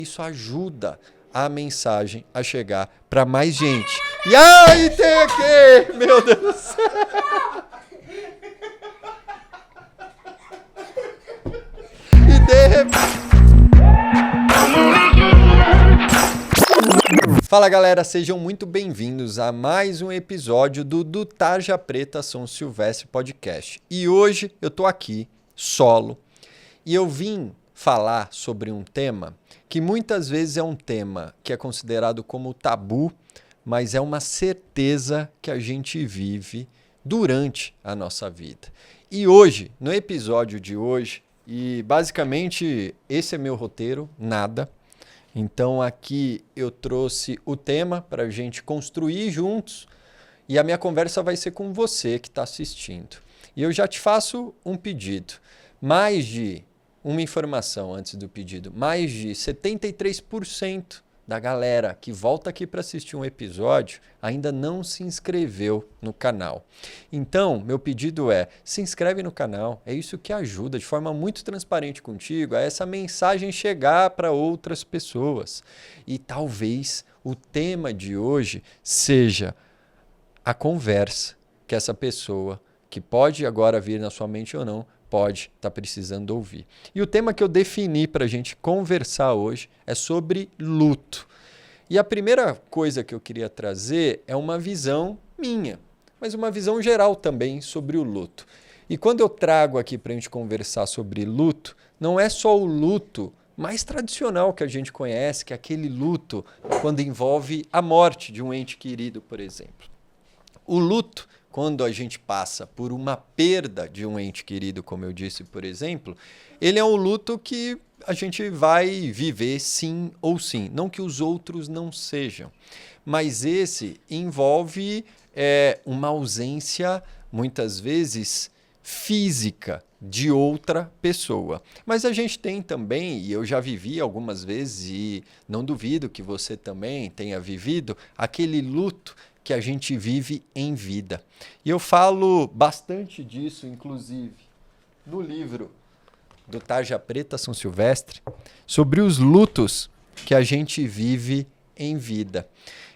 Isso ajuda a mensagem a chegar para mais gente. E aí tem aqui, meu Deus do céu. E de repente... Fala galera, sejam muito bem-vindos a mais um episódio do Tarja Preta São Silvestre Podcast. E hoje eu tô aqui, solo, e eu vim falar sobre um tema que muitas vezes é um tema que é considerado como tabu, mas é uma certeza que a gente vive durante a nossa vida. E hoje, no episódio de hoje, e basicamente esse é meu roteiro, nada. Então aqui eu trouxe o tema para a gente construir juntos e a minha conversa vai ser com você que está assistindo. E eu já te faço um pedido. Uma informação antes do pedido. Mais de 73% da galera que volta aqui para assistir um episódio ainda não se inscreveu no canal. Então, meu pedido é, se inscreve no canal, é isso que ajuda de forma muito transparente contigo a essa mensagem chegar para outras pessoas. E talvez o tema de hoje seja a conversa que essa pessoa, que pode agora vir na sua mente ou não, pode estar precisando ouvir. E o tema que eu defini para a gente conversar hoje é sobre luto. E a primeira coisa que eu queria trazer é uma visão minha, mas uma visão geral também sobre o luto. E quando eu trago aqui para a gente conversar sobre luto, não é só o luto mais tradicional que a gente conhece, que é aquele luto quando envolve a morte de um ente querido, por exemplo. O luto, quando a gente passa por uma perda de um ente querido, como eu disse, por exemplo, ele é um luto que a gente vai viver sim ou sim. Não que os outros não sejam, mas esse envolve uma ausência, muitas vezes, física de outra pessoa. Mas a gente tem também, e eu já vivi algumas vezes, e não duvido que você também tenha vivido, aquele luto que a gente vive em vida. E eu falo bastante disso, inclusive, no livro do Tarja Preta São Silvestre, sobre os lutos que a gente vive em vida.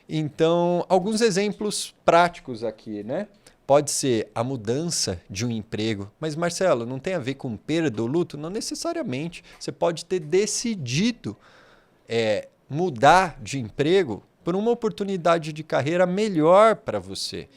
Então, alguns exemplos práticos aqui, né? Pode ser a mudança de um emprego. Mas, Marcelo, não tem a ver com perda ou luto? Não necessariamente. Você pode ter decidido mudar de emprego por uma oportunidade de carreira melhor para você.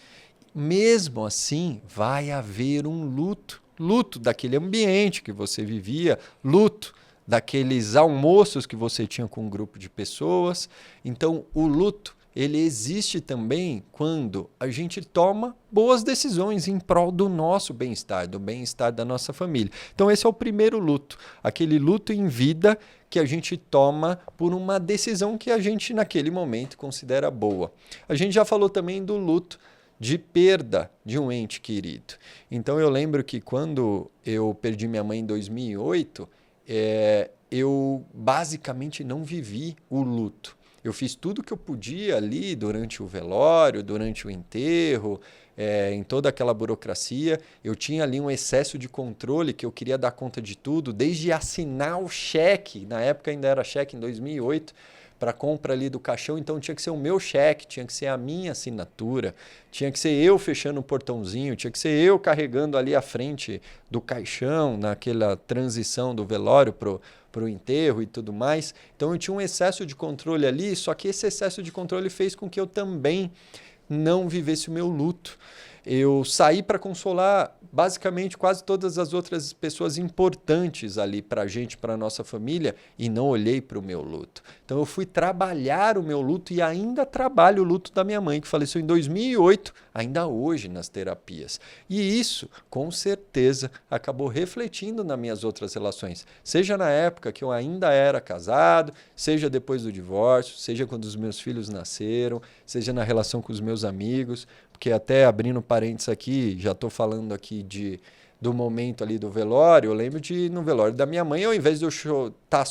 Mesmo assim, vai haver um luto. Luto daquele ambiente que você vivia, luto daqueles almoços que você tinha com um grupo de pessoas. Então, o luto, ele existe também quando a gente toma boas decisões em prol do nosso bem-estar, do bem-estar da nossa família. Então, esse é o primeiro luto, aquele luto em vida que a gente toma por uma decisão que a gente, naquele momento, considera boa. A gente já falou também do luto de perda de um ente querido. Então, eu lembro que quando eu perdi minha mãe em 2008, eu basicamente não vivi o luto. Eu fiz tudo o que eu podia ali durante o velório, durante o enterro, em toda aquela burocracia. Eu tinha ali um excesso de controle que eu queria dar conta de tudo, desde assinar o cheque, na época ainda era cheque em 2008, para compra ali do caixão, então tinha que ser o meu cheque, tinha que ser a minha assinatura, tinha que ser eu fechando o portãozinho, tinha que ser eu carregando ali a frente do caixão, naquela transição do velório para o enterro e tudo mais. Então eu tinha um excesso de controle ali, só que esse excesso de controle fez com que eu também não vivesse o meu luto. Eu saí para consolar basicamente quase todas as outras pessoas importantes ali para a gente, para a nossa família, e não olhei para o meu luto. Então eu fui trabalhar o meu luto e ainda trabalho o luto da minha mãe, que faleceu em 2008, ainda hoje nas terapias. E isso, com certeza, acabou refletindo nas minhas outras relações. Seja na época que eu ainda era casado, seja depois do divórcio, seja quando os meus filhos nasceram, seja na relação com os meus amigos, porque até abrindo parênteses aqui, já estou falando aqui do momento ali do velório, eu lembro de no velório da minha mãe, ao invés de eu estar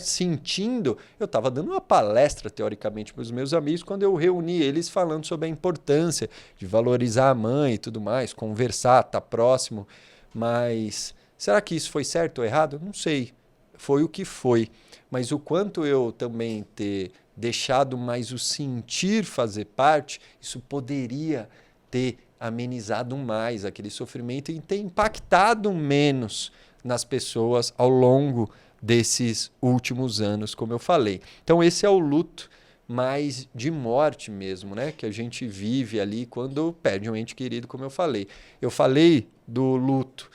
sentindo, eu estava dando uma palestra, teoricamente, para os meus amigos, quando eu reuni eles falando sobre a importância de valorizar a mãe e tudo mais, conversar, estar próximo. Mas será que isso foi certo ou errado? Não sei. Foi o que foi. mas o quanto eu também ter deixado mais o sentir fazer parte, isso poderia ter amenizado mais aquele sofrimento e ter impactado menos nas pessoas ao longo desses últimos anos, como eu falei. Então esse é o luto mais de morte mesmo, né? Que a gente vive ali quando perde um ente querido, como eu falei. Eu falei do luto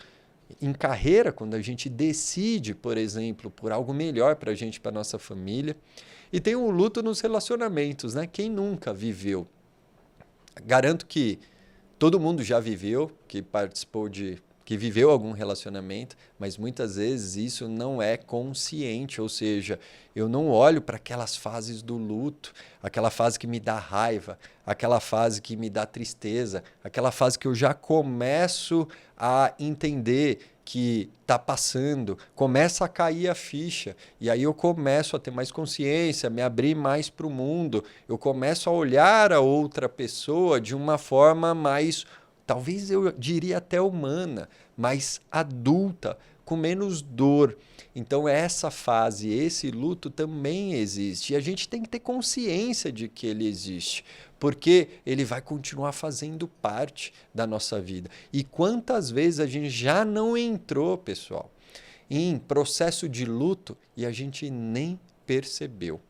em carreira, quando a gente decide, por exemplo, por algo melhor para a gente, para nossa família. E tem o luto nos relacionamentos, né? Quem nunca viveu? Garanto que todo mundo já viveu, que participou que viveu algum relacionamento, mas muitas vezes isso não é consciente, ou seja, eu não olho para aquelas fases do luto, aquela fase que me dá raiva, aquela fase que me dá tristeza, aquela fase que eu já começo a entender que está passando, começa a cair a ficha, e aí eu começo a ter mais consciência, me abrir mais para o mundo, eu começo a olhar a outra pessoa de uma forma mais, talvez eu diria até humana, mais adulta, com menos dor. Então essa fase, esse luto também existe, e a gente tem que ter consciência de que ele existe, porque ele vai continuar fazendo parte da nossa vida. E quantas vezes a gente já não entrou, pessoal, em processo de luto e a gente nem percebeu.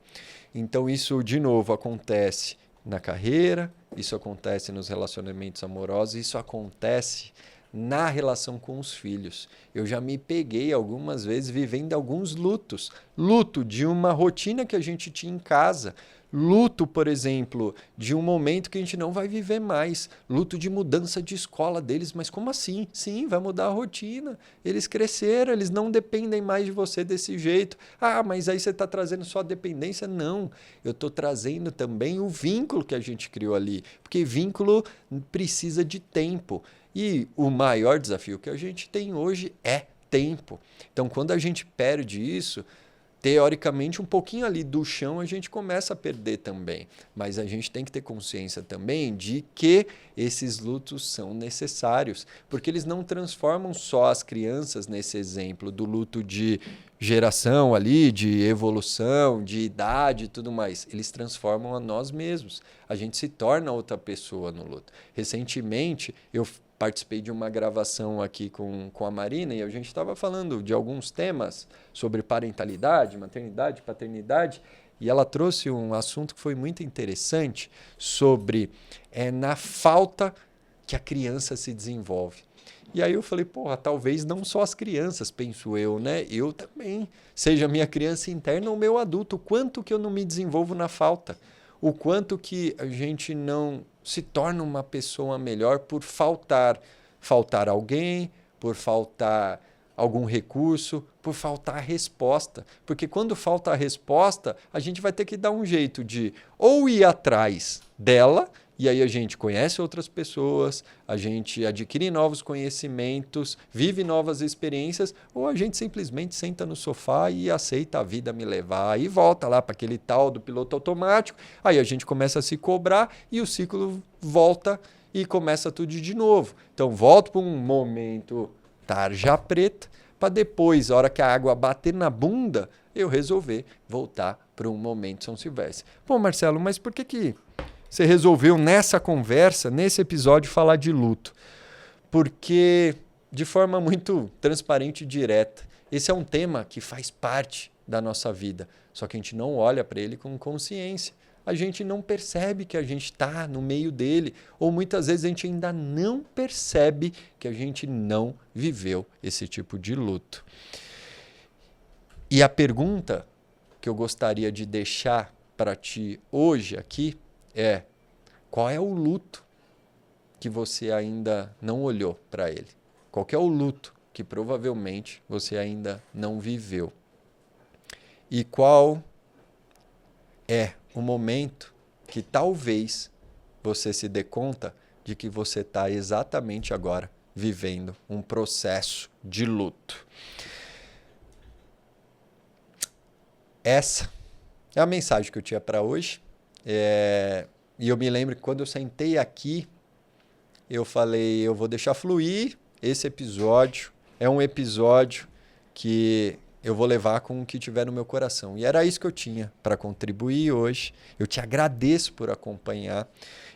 Então isso, de novo, acontece na carreira, isso acontece nos relacionamentos amorosos, isso acontece na relação com os filhos. Eu já me peguei algumas vezes vivendo alguns lutos. Luto de uma rotina que a gente tinha em casa. Luto, por exemplo, de um momento que a gente não vai viver mais. Luto de mudança de escola deles. Mas como assim? Sim, vai mudar a rotina. Eles cresceram, eles não dependem mais de você desse jeito. Ah, mas aí você está trazendo só a dependência? Não. Eu estou trazendo também o vínculo que a gente criou ali. Porque vínculo precisa de tempo. E o maior desafio que a gente tem hoje é tempo. Então, quando a gente perde isso, teoricamente, um pouquinho ali do chão a gente começa a perder também. Mas a gente tem que ter consciência também de que esses lutos são necessários, porque eles não transformam só as crianças nesse exemplo do luto de geração ali, de evolução, de idade e tudo mais. Eles transformam a nós mesmos. A gente se torna outra pessoa no luto. Recentemente, eu participei de uma gravação aqui com a Marina e a gente estava falando de alguns temas sobre parentalidade, maternidade, paternidade, e ela trouxe um assunto que foi muito interessante sobre na falta que a criança se desenvolve. E aí eu falei, porra, talvez não só as crianças, penso eu, né? Eu também, seja minha criança interna ou meu adulto, o quanto que eu não me desenvolvo na falta, o quanto que a gente não se torna uma pessoa melhor por faltar alguém, por faltar algum recurso, por faltar a resposta. Porque quando falta a resposta, a gente vai ter que dar um jeito de ou ir atrás dela, e aí a gente conhece outras pessoas, a gente adquire novos conhecimentos, vive novas experiências, ou a gente simplesmente senta no sofá e aceita a vida me levar e volta lá para aquele tal do piloto automático. Aí a gente começa a se cobrar e o ciclo volta e começa tudo de novo. Então volto para um momento tarja preta, para depois, a hora que a água bater na bunda, eu resolver voltar para um momento São Silvestre. Pô, Marcelo, mas por que você resolveu nessa conversa, nesse episódio, falar de luto? Porque, de forma muito transparente e direta, esse é um tema que faz parte da nossa vida, só que a gente não olha para ele com consciência. A gente não percebe que a gente está no meio dele, ou muitas vezes a gente ainda não percebe que a gente não viveu esse tipo de luto. E a pergunta que eu gostaria de deixar para ti hoje aqui é: qual é o luto que você ainda não olhou para ele? Qual é o luto que provavelmente você ainda não viveu? E qual é o momento que talvez você se dê conta de que você está exatamente agora vivendo um processo de luto? Essa é a mensagem que eu tinha para hoje. E eu me lembro que quando eu sentei aqui, eu falei, eu vou deixar fluir esse episódio. É um episódio que eu vou levar com o que tiver no meu coração. E era isso que eu tinha para contribuir hoje. Eu te agradeço por acompanhar.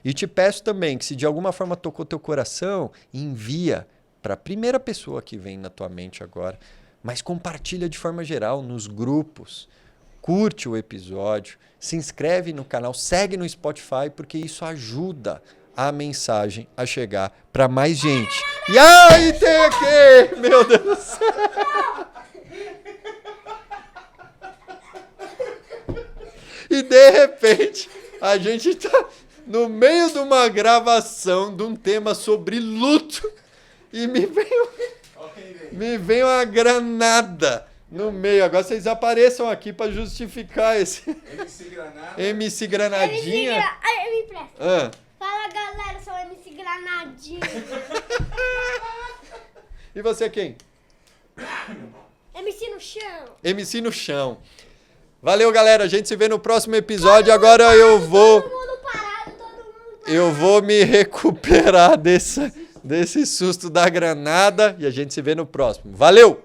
E te peço também que, se de alguma forma tocou teu coração, envia para a primeira pessoa que vem na tua mente agora. Mas compartilha de forma geral nos grupos. Curte o episódio. Se inscreve no canal. Segue no Spotify, porque isso ajuda a mensagem a chegar para mais gente. E aí tem aqui! Meu Deus do céu! E de repente, a gente tá no meio de uma gravação de um tema sobre luto e me veio uma granada no meio. Agora vocês apareçam aqui para justificar esse MC Granada. MC Granadinha. Me empresta. Ah. Fala, galera, sou MC Granadinha. E você quem? MC no chão. MC no chão. Valeu, galera. A gente se vê no próximo episódio. Agora eu vou... Todo mundo parado, todo mundo parado. Eu vou me recuperar desse susto da granada e a gente se vê no próximo. Valeu!